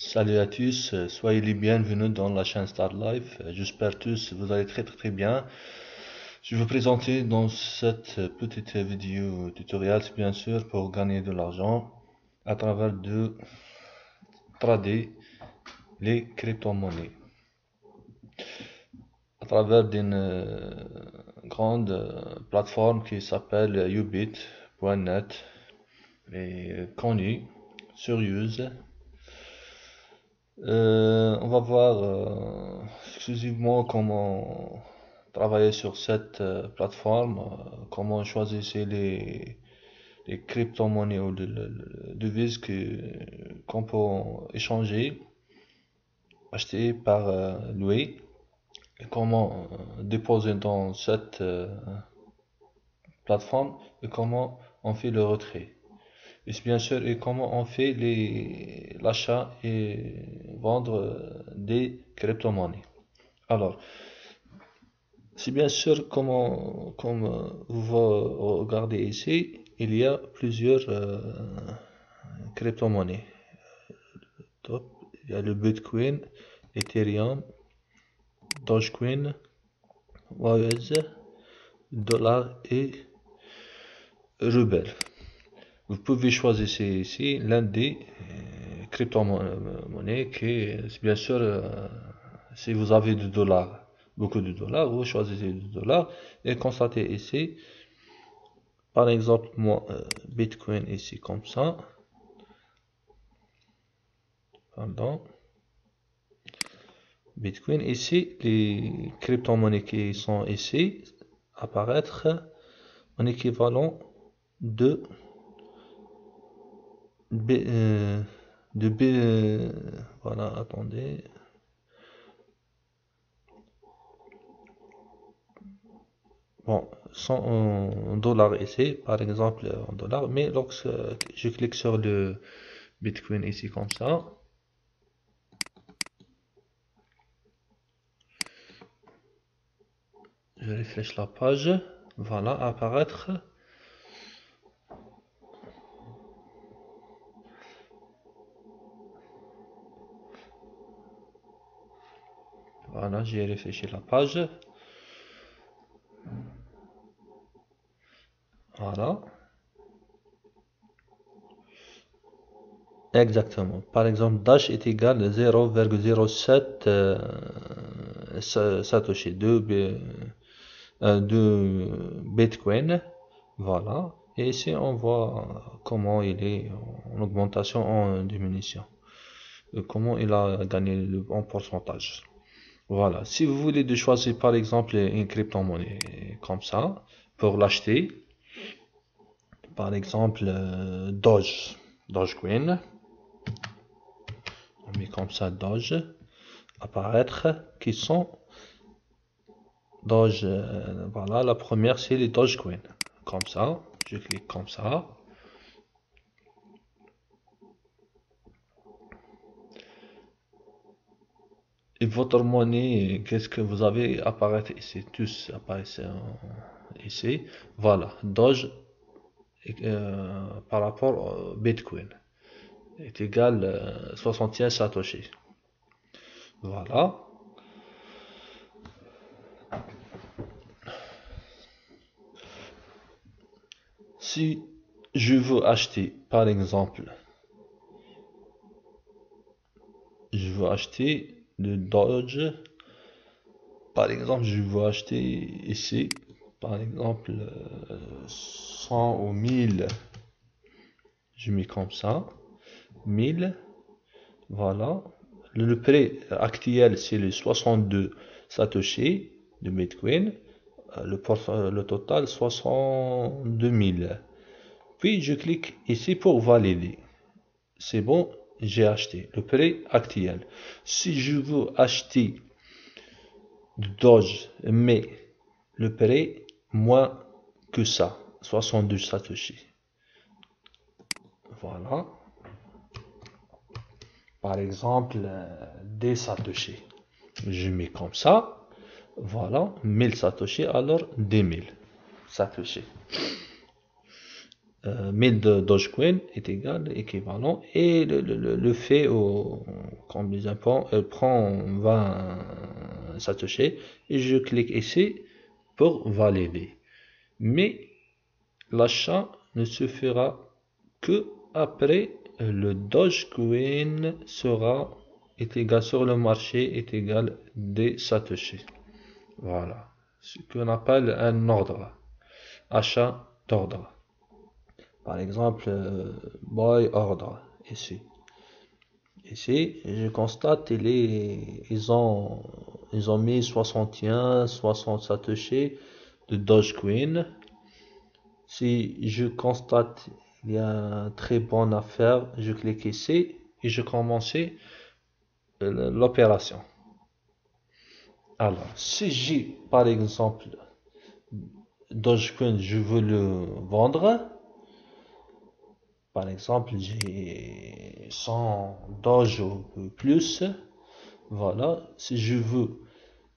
Salut à tous, soyez les bienvenus dans la chaîne Star Life. J'espère tous vous allez très bien. Je vais vous présenter dans cette petite vidéo tutoriel, c'est bien sûr pour gagner de l'argent à travers de trader les crypto-monnaies à travers d'une grande plateforme qui s'appelle ubit.net et connue, sérieuse. On va voir exclusivement comment travailler sur cette plateforme, comment choisir les crypto-monnaies ou devises qu'on peut échanger, acheter par louer, et comment déposer dans cette plateforme et comment on fait le retrait. Et bien sûr, et comment on fait l'achat et vendre des crypto-monnaies. Alors, c'est bien sûr comme vous regardez ici, il y a plusieurs crypto-monnaies. Top, il y a le Bitcoin, Ethereum, Dogecoin, Wise, Dollar et Rubel. Vous pouvez choisir ici l'un des crypto-monnaies qui, bien sûr, si vous avez du dollar, beaucoup de dollars, vous choisissez du dollar et constatez ici, par exemple, moi, Bitcoin ici comme ça, pardon, Bitcoin ici, les crypto-monnaies qui sont ici apparaître en équivalent de B, voilà, attendez. Bon, 100 dollars ici, par exemple, en dollars, mais lorsque je clique sur le Bitcoin ici comme ça, je refresh la page, voilà, apparaître. Voilà, j'ai réfléchi la page. Voilà. Exactement. Par exemple, Dash est égal à 0,07 Satoshi, 2 Bitcoin. Voilà. Et ici, on voit comment il est en augmentation, en diminution. Comment il a gagné en pourcentage. Voilà. Si vous voulez de choisir par exemple une crypto-monnaie comme ça, pour l'acheter, par exemple Dogecoin, on met comme ça Doge, apparaître, qui sont Doge, voilà, la première c'est les Dogecoin, comme ça, je clique comme ça. Et votre monnaie, qu'est-ce que vous avez apparaître ici, tous apparaissent ici, voilà, Doge par rapport au Bitcoin est égal 61 Satoshi. Voilà. Si je veux acheter, par exemple, je veux acheter le Doge, par exemple, je veux acheter ici, par exemple, 100 ou 1000, je mets comme ça, 1000, voilà. Le prix actuel, c'est le 62 Satoshi de Bitcoin, le total 62 000. Puis je clique ici pour valider. C'est bon, j'ai acheté le prix actuel. Si je veux acheter du Doge, mais le prix moins que ça, 62 Satoshi. Voilà. Par exemple, des Satoshi. Je mets comme ça. Voilà, 1000 Satoshi, alors 2000 Satoshi. 1000 de Dogecoin est égal, équivalent, et le fait comme les impôts, elle prend 20 satoshi et je clique ici pour valider. Mais l'achat ne se fera que après le Dogecoin est égal sur le marché est égal des satoshi. Voilà, ce qu'on appelle un ordre, achat d'ordre. Par exemple, buy order ici. Ici, je constate ils ont mis 61, 60 satoshi de Dogecoin. Si je constate il y a une très bonne affaire, je clique ici et je commence l'opération. Alors, si j'ai par exemple Dogecoin, je veux le vendre. Par exemple, j'ai 100 Doge ou plus. Voilà, si je veux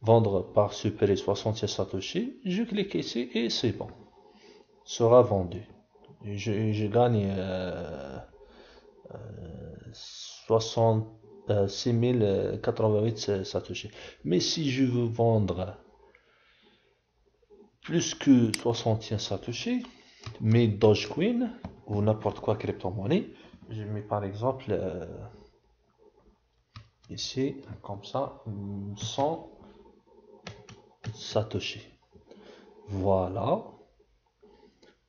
vendre par ce prix 66 Satoshi, je clique ici et c'est bon. Sera vendu. Je gagne 6088 Satoshi. Mais si je veux vendre plus que 61 Satoshi, mais Dogecoin ou n'importe quoi crypto-monnaie, je mets par exemple ici, comme ça, 100 Satoshi. Voilà,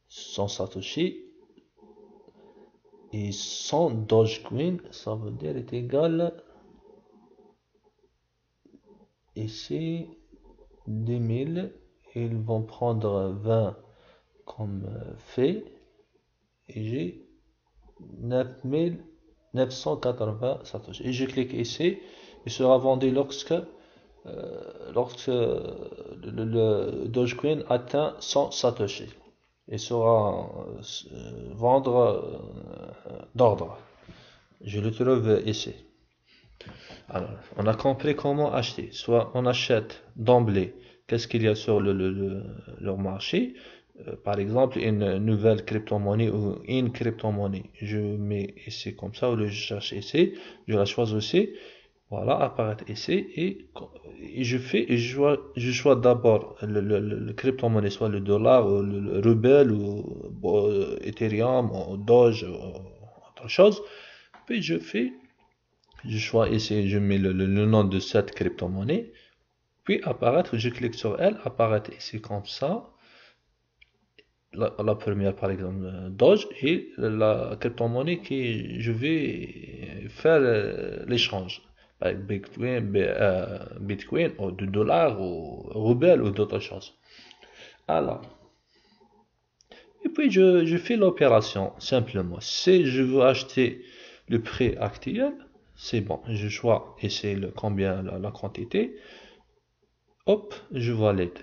100 Satoshi. Et 100 Dogecoin, ça veut dire est égal ici 10 000. Ils vont prendre 20 comme fait. Et j'ai 9980 Satoshi. Et je clique ici. Il sera vendu lorsque le Dogecoin atteint 100 Satoshi. Il sera vendre d'ordre. Je le trouve ici. Alors, on a compris comment acheter. Soit on achète d'emblée qu'est-ce qu'il y a sur le marché. Par exemple, une nouvelle crypto-monnaie ou une crypto-monnaie. Je mets ici comme ça, ou je cherche ici. Je la choisis aussi. Voilà, apparaît ici. Et je choisis d'abord le crypto-monnaie, soit le dollar, ou le rouble, ou Ethereum, ou Doge, ou autre chose. Puis je choisis ici, je mets le nom de cette crypto-monnaie. Puis apparaître, je clique sur elle, apparaît ici comme ça. La première par exemple Doge et la crypto-monnaie que je vais faire l'échange avec Bitcoin ou de dollars ou rouble ou d'autres choses. Alors, et puis je fais l'opération simplement. Si je veux acheter le prix actuel, c'est bon. Je choisis ici combien la quantité. Hop, je valide.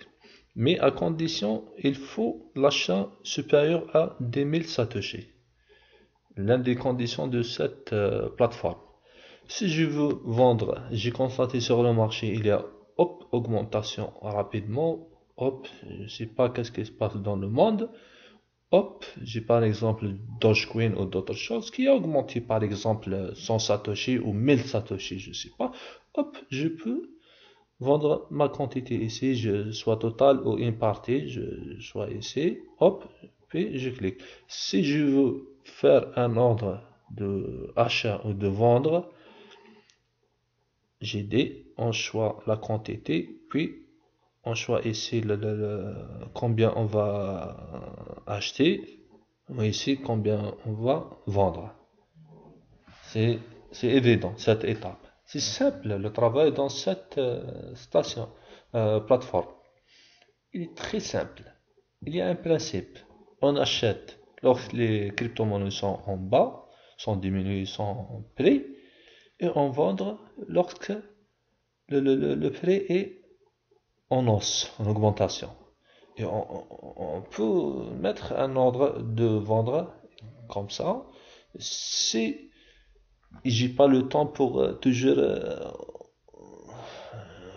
Mais à condition, il faut l'achat supérieur à 10 000 Satoshi. L'une des conditions de cette plateforme. Si je veux vendre, j'ai constaté sur le marché, il y a hop, augmentation rapidement. Hop, je ne sais pas qu'est-ce qui se passe dans le monde. Hop, j'ai par exemple Dogecoin ou d'autres choses qui a augmenté par exemple 100 Satoshi ou 1000 Satoshi, je ne sais pas. Hop, je peux vendre ma quantité ici, soit total ou une partie, je choisis ici, hop, puis je clique. Si je veux faire un ordre de achat ou de vendre, j'ai dit, on choisit la quantité, puis on choisit ici combien on va acheter, ou ici combien on va vendre. C'est évident, cette étape. C'est simple le travail dans cette plateforme. Il est très simple. Il y a un principe. On achète lorsque les crypto-monnaies sont en bas, sont diminuées, sont en prix, et on vend lorsque le prix est en hausse, en augmentation. Et on peut mettre un ordre de vendre comme ça. Si j'ai pas le temps pour toujours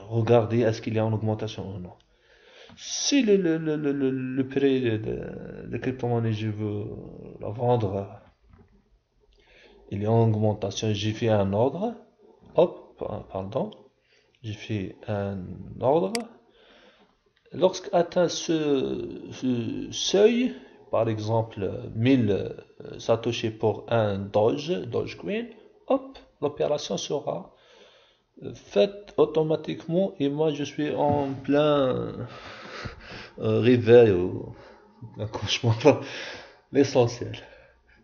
regarder est-ce qu'il y a une augmentation ou non. Si le prix de crypto-monnaie, je veux la vendre, il y a une augmentation, j'ai fait un ordre, hop, pardon, j'ai fait un ordre. Lorsqu'atteint ce seuil, par exemple 1000 satoshi pour un Dogecoin, hop, l'opération sera faite automatiquement et moi je suis en plein réveil ou un cauchemar. L'essentiel.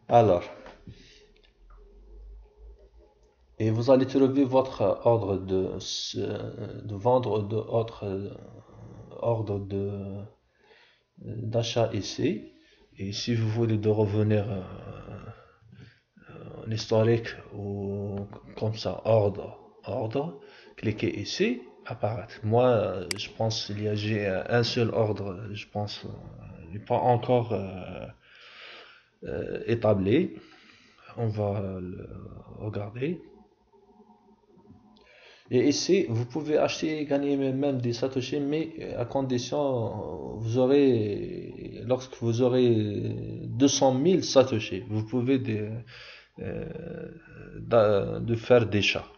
Alors, et vous allez trouver votre ordre de vendre de votre ordre d'achat ici. Et si vous voulez de revenir en historique ou comme ça, ordre, cliquez ici, apparaître. Moi, je pense qu'il y a j'ai un seul ordre, je pense, il n'est pas encore établi. On va le regarder. Et ici, vous pouvez acheter et gagner même des satoshis, mais à condition, vous aurez, lorsque vous aurez 200 000 satoshis, vous pouvez de faire des chats.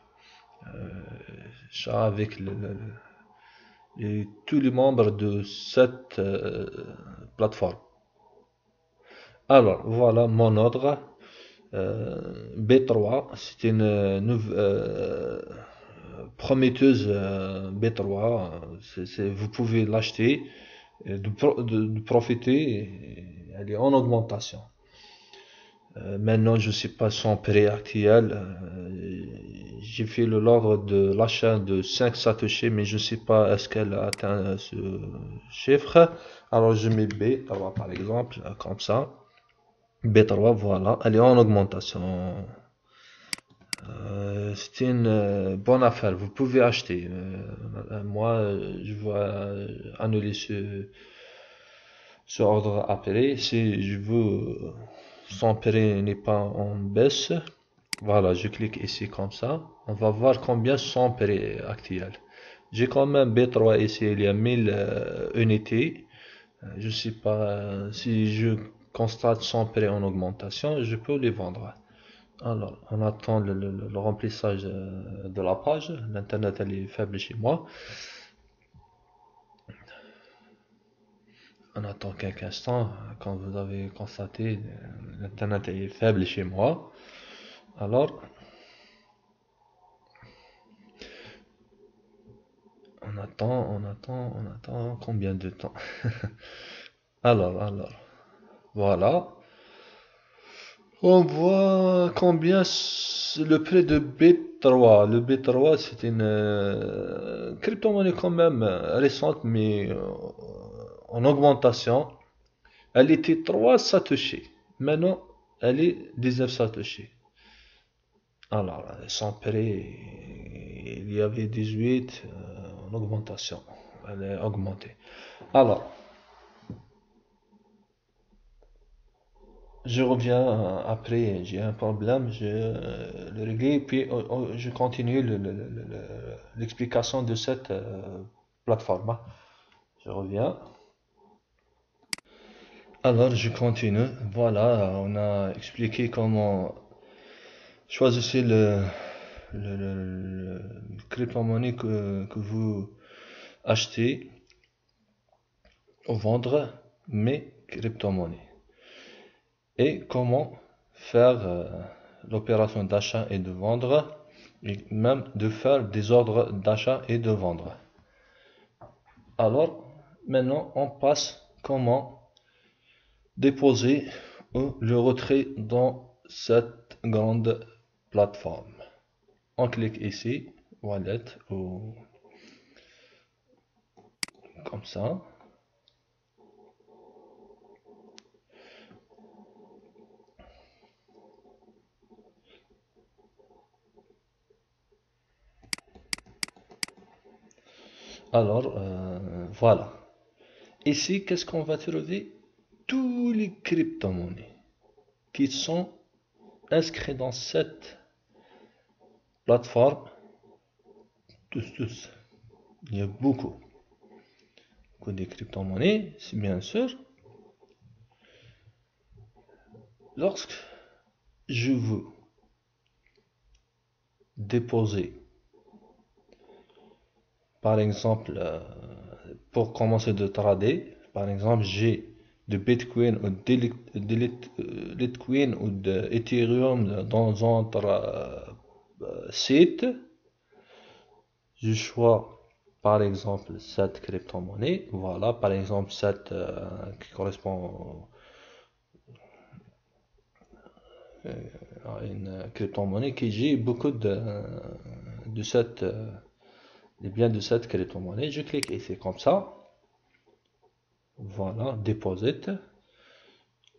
Chats avec tous les membres de cette plateforme. Alors, voilà mon ordre. B3, c'est une prometteuse B3. Vous pouvez l'acheter, de profiter. Elle est en augmentation. Maintenant, je ne sais pas son prix actuel. J'ai fait l'ordre de l'achat de 5 satoshi, mais je ne sais pas est-ce qu'elle a atteint ce chiffre. Alors, je mets B3 par exemple, comme ça. B3, voilà, elle est en augmentation. C'est une bonne affaire, vous pouvez acheter. Moi, je vais annuler ce ordre après. Si je veux, son prix n'est pas en baisse. Voilà, je clique ici comme ça. On va voir combien son prix actuel. J'ai quand même B3 ici, il y a 1000 unités. Je sais pas si je constate son prix en augmentation, je peux les vendre. Alors, on attend le remplissage de la page. L'internet elle est faible chez moi. On attend quelques instants. Quand vous avez constaté, l'internet est faible chez moi. Alors, on attend combien de temps? Alors, voilà. On voit combien le prix de B3. Le B3, c'est une crypto-monnaie quand même récente, mais en augmentation. Elle était 3 satoshi. Maintenant, elle est 19 satoshi. Alors, son prix, il y avait 18 en augmentation. Elle est augmentée. Alors, je reviens après, j'ai un problème, je le régler, puis je continue l'explication de cette plateforme, hein. Je reviens. Alors, je continue. Voilà, on a expliqué comment choisir le crypto-monnaie que vous achetez ou vendre, mais crypto-monnaie. Et comment faire l'opération d'achat et de vendre, et même de faire des ordres d'achat et de vendre. Alors, maintenant, on passe comment déposer le retrait dans cette grande plateforme. On clique ici, wallet, ou comme ça. Alors, voilà. Ici, qu'est-ce qu'on va trouver? Tous les crypto-monnaies qui sont inscrits dans cette plateforme. Tous. Il y a beaucoup de crypto-monnaies, c'est bien sûr. Lorsque je veux déposer Par exemple, pour commencer de trader, par exemple, j'ai de Bitcoin ou Litecoin ou de Ethereum dans un site. Je choisis par exemple cette crypto-monnaie. Voilà, par exemple, cette qui correspond à une crypto-monnaie qui j'ai beaucoup de cette, bien de cette crypto-monnaie. Je clique ici comme ça. Voilà, deposit.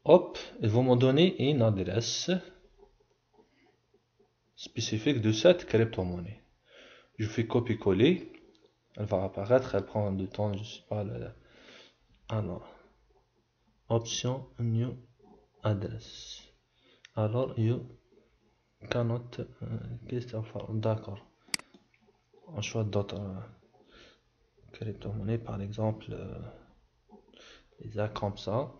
Hop, ils vont me donner une adresse spécifique de cette crypto-monnaie. Je fais copier-coller. Elle va apparaître, elle prend du temps, je sais pas. Alors, option new address. Alors, you cannot. Qu'est-ce que ça fait? D'accord. On choisit d'autres crypto-monnaies, par exemple, les a comme ça.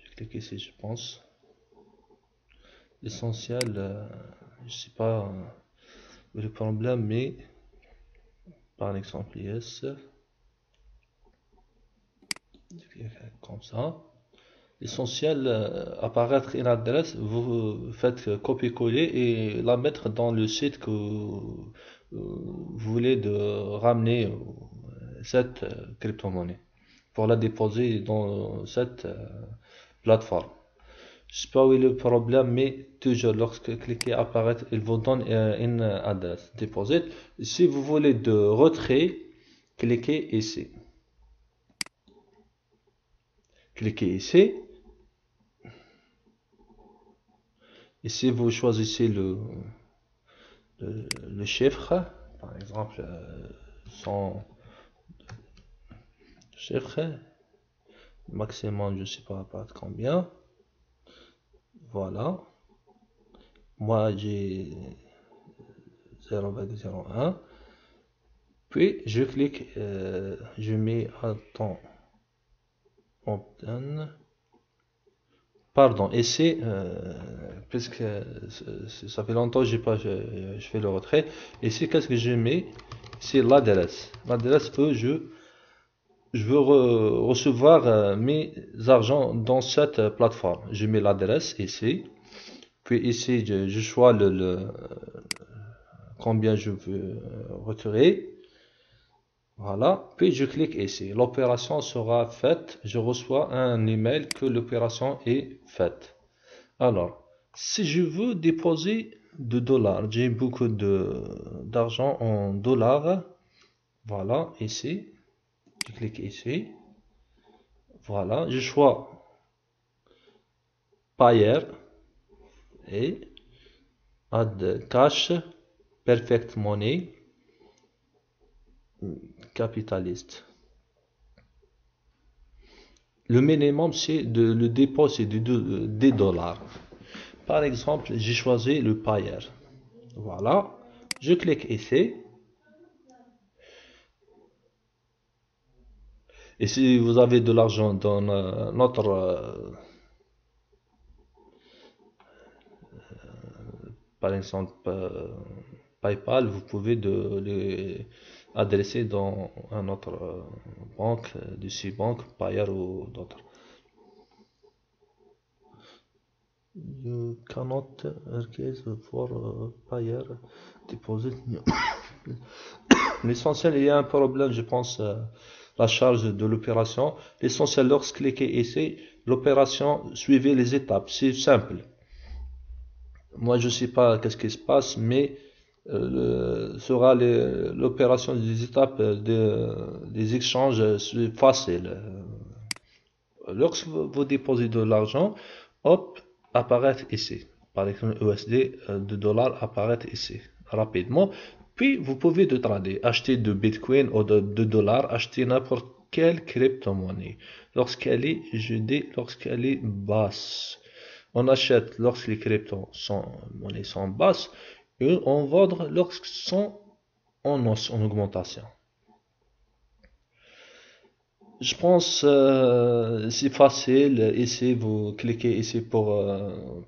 Je clique ici, je pense. L'essentiel, je sais pas le problème, mais par exemple, yes, comme ça. L'essentiel, apparaître une adresse, vous faites copier-coller et la mettre dans le site que vous voulez de ramener cette crypto-monnaie pour la déposer dans cette plateforme. Je sais pas où est le problème, mais toujours lorsque vous cliquez apparaître, il vous donne une adresse déposée. Si vous voulez de retrait, cliquez ici. Cliquez ici. Ici, vous choisissez le chiffre, par exemple, son chiffre, maximum, je sais pas combien. Voilà. Moi, j'ai 0,01. Puis, je clique, je mets un temps opt-in. Pardon, et c'est, puisque ça fait longtemps que j'ai pas, je fais le retrait. Ici, qu'est-ce que je mets? C'est l'adresse. L'adresse que je veux recevoir mes argents dans cette plateforme. Je mets l'adresse ici. Puis ici, je choisis combien je veux retirer. Voilà. Puis je clique ici. L'opération sera faite. Je reçois un email que l'opération est faite. Alors, si je veux déposer de dollars, j'ai beaucoup d'argent en dollars. Voilà, ici. Je clique ici. Voilà, je choisis Payer et Add Cash, Perfect Money, Capitaliste. Le minimum, c'est le dépôt, c'est des dollars. Par exemple, j'ai choisi le Payer. Voilà, je clique ici. Et si vous avez de l'argent dans notre par exemple PayPal, vous pouvez les adresser dans un autre banque, d'ici banque, Payer ou d'autres. You cannot request for Payer deposit. L'essentiel, il y a un problème, je pense, la charge de l'opération. L'essentiel, lorsque cliquez ici, l'opération, suivez les étapes. C'est simple. Moi, je ne sais pas qu'est-ce qui se passe, mais sera l'opération des étapes des échanges facile. Lorsque vous déposez de l'argent, hop, apparaît ici. Par exemple, USD de dollars apparaît ici rapidement. Puis vous pouvez de trader, acheter de Bitcoin ou de dollars, acheter n'importe quelle crypto-monnaie. Lorsqu'elle est jeudée, lorsqu'elle est basse. On achète lorsque les crypto-monnaies sont basses. et en vendre lorsqu'ils sont en augmentation. Je pense c'est facile. Ici, vous cliquez ici pour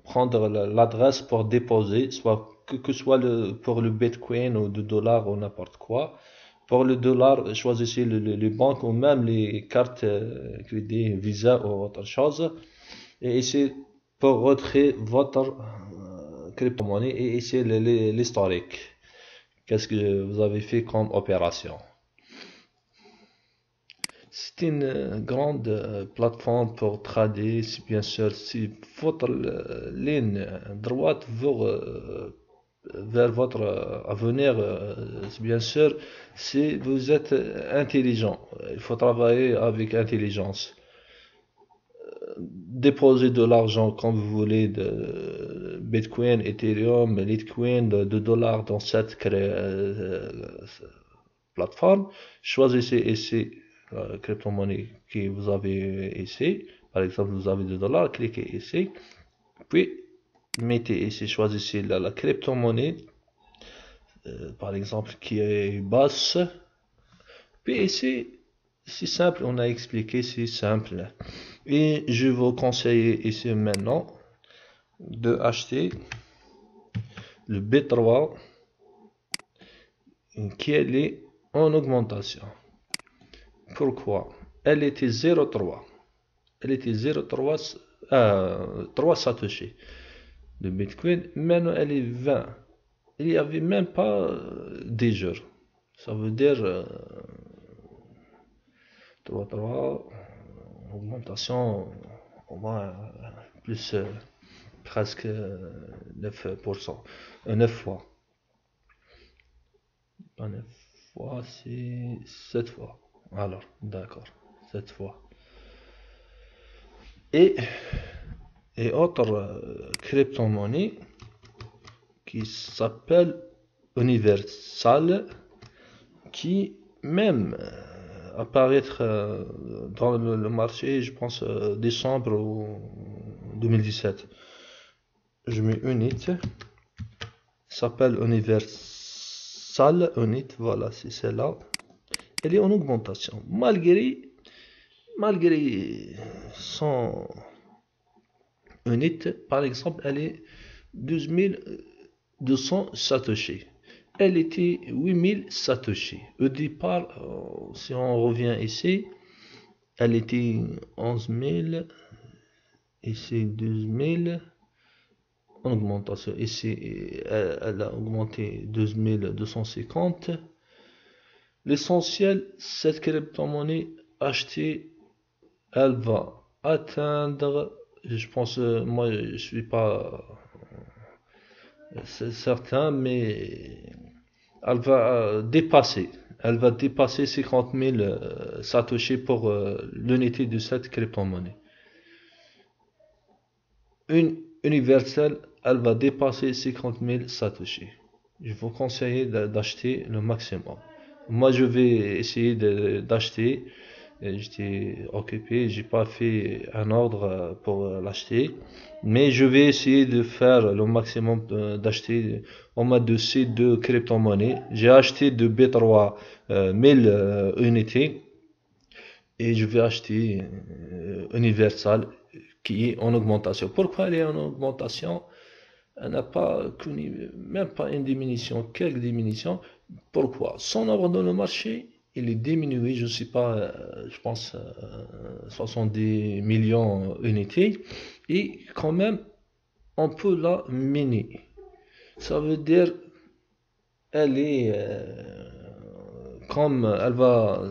prendre l'adresse pour déposer, soit que soit pour le Bitcoin ou le dollar ou n'importe quoi. Pour le dollar, choisissez les banques ou même les cartes crédit, Visa ou autre chose. Et ici, pour retirer votre crypto-monnaie et ici l'historique. Qu'est-ce que vous avez fait comme opération? C'est une grande plateforme pour trader, bien sûr. Si votre ligne droite vers votre avenir, bien sûr, si vous êtes intelligent, il faut travailler avec intelligence. Déposer de l'argent comme vous voulez, de Bitcoin, Ethereum, Litecoin, de dollars dans cette plateforme. Choisissez ici la crypto-monnaie que vous avez ici. Par exemple, vous avez 2 dollars, cliquez ici. Puis, mettez ici, choisissez la crypto-monnaie, par exemple, qui est basse. Puis ici, c'est simple, on a expliqué, c'est simple. Et je vous conseille ici maintenant de acheter le B3 qui est en augmentation. Pourquoi? Elle était 0,3. Elle était 0,3 3 satoshi de Bitcoin. Maintenant, elle est 20. Il n'y avait même pas des jours. Ça veut dire 3,3 augmentation au moins plus presque 9%. 9 fois. Pas 9 fois, c'est 7 fois. Alors, d'accord, 7 fois. Et, et autre crypto-monnaie qui s'appelle Universal, qui même apparaître dans le marché, je pense, décembre 2017. Je mets Unit, s'appelle Universal Unit, voilà, c'est celle-là. Elle est en augmentation, malgré son Unit, par exemple, elle est 1200 Satoshi. Elle était 8000 Satoshi. Au départ, si on revient ici, elle était 11 000, ici 12 000, en augmentation. Ici, elle a augmenté 2250. L'essentiel, cette crypto-monnaie achetée, elle va atteindre, je pense, moi je suis pas certain, mais elle va dépasser. Elle va dépasser 50 000 satoshi pour l'unité de cette crypto-monnaie. Une universelle, elle va dépasser 50 000 satoshi. Je vous conseille d'acheter le maximum. Moi, je vais essayer d'acheter. J'étais occupé, j'ai pas fait un ordre pour l'acheter, mais je vais essayer de faire le maximum d'acheter au moins de ces deux crypto-monnaies. J'ai acheté de B3 1000 unités et je vais acheter Universal qui est en augmentation. Pourquoi elle est en augmentation? Elle n'a pas connu même pas une diminution, quelques diminutions. Pourquoi? Son ordre dans le marché, il est diminué, je ne sais pas, je pense 70 millions unités, et quand même, on peut la miner. Ça veut dire, elle est comme elle va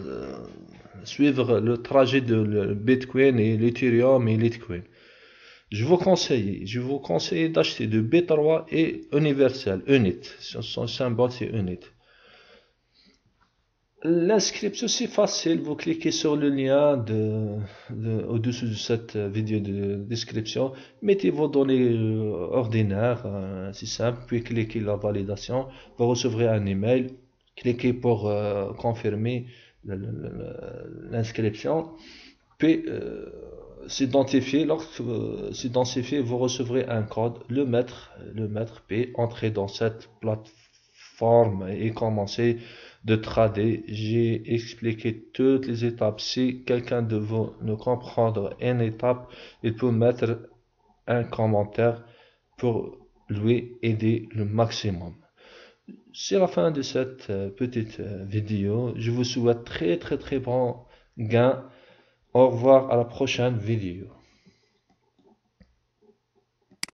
suivre le trajet de Bitcoin et l'Ethereum et Litecoin. Je vous conseille d'acheter de B3 et Universal, Unit. Son symbole c'est Unit. L'inscription c'est facile, vous cliquez sur le lien au-dessus de cette vidéo de description, mettez vos données ordinaires, c'est simple, puis cliquez la validation, vous recevrez un email, cliquez pour confirmer l'inscription, puis c'est identifié, vous recevrez un code, le maître P, entrez dans cette plateforme et commencez de trader. J'ai expliqué toutes les étapes. Si quelqu'un de vous ne comprendre une étape, il peut mettre un commentaire pour lui aider le maximum. C'est la fin de cette petite vidéo. Je vous souhaite très très très bon gain. Au revoir à la prochaine vidéo.